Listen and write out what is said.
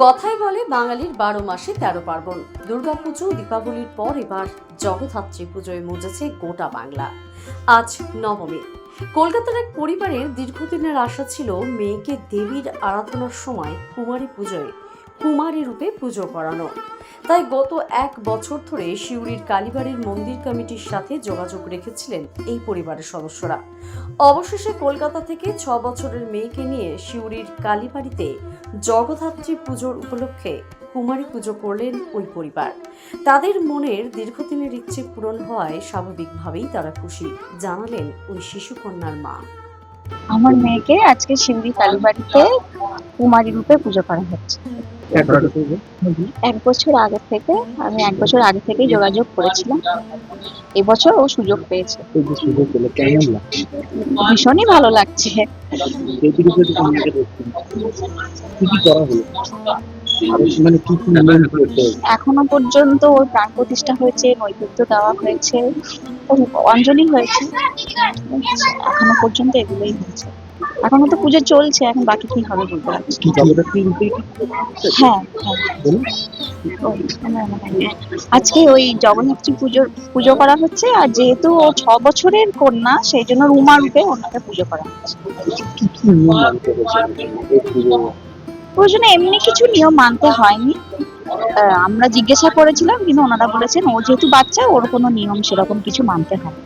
কথায় বলে বাঙালির 12 মাসে 13 পার্বণ। দুর্গাপুজো দীপাবলির পর এবার জগদ্ধাত্রী পুজোয় মজেছে গোটা বাংলা। আজ নবমী। কলকাতার এক পরিবারের দীর্ঘদিনের আশা ছিল মেয়েকে দেবীর আরাধনার সময় কুমারী পুজোয় কুমারী রূপে পুজো করানো। তাই গত 1 বছর ধরে সিউড়ির কালীবাড়ির মন্দির কমিটির সাথে যোগাযোগ রেখেছিলেন এই পরিবারের সদস্যরা। অবশেষে কলকাতা থেকে 6 বছরের মেয়েকে নিয়ে সিউড়ির কালীবাড়িতে জগদ্ধাত্রী পুজোর উপলক্ষে কুমারী পুজো করলেন ওই পরিবার। তাদের মনের দীর্ঘদিনের ইচ্ছে পূরণ হওয়ায় স্বাভাবিকভাবেই তারা খুশি, জানালেন ওই শিশুকন্যার মা। আমার মেয়েকে আজকে সিউড়ি কালীবাড়িতে কুমারী রূপে পুজো করা হচ্ছে। এক বছর আগে থেকে যোগাযোগ করেছিলাম। এবছর ও সুযোগ পেয়েছে। ভীষণই ভালো লাগছে। এখনো পর্যন্ত ওর প্রাণ প্রতিষ্ঠা হয়েছে, নৈবেদ্য দেওয়া হয়েছে, অঞ্জলি হয়েছে। এখনো পর্যন্ত এগুলোই হয়েছে। এখনো তো পুজো চলছে, এখন বাকি কি হবে বলতে পারছি না। আজকে ওই জগন্নাথী পুজো করা হচ্ছে। আর যেহেতু ও 6 বছরের কন্যা, সেই জন্য রুমা রূপে ওনাকে পুজো করা হচ্ছে। প্রয়োজনে এমনি কিছু নিয়ম মানতে হয়নি। আমরা জিজ্ঞাসা করেছিলাম, কিন্তু ওনারা বলেছেন ও যেহেতু বাচ্চা, ওর কোনো নিয়ম সেরকম কিছু মানতে হয়।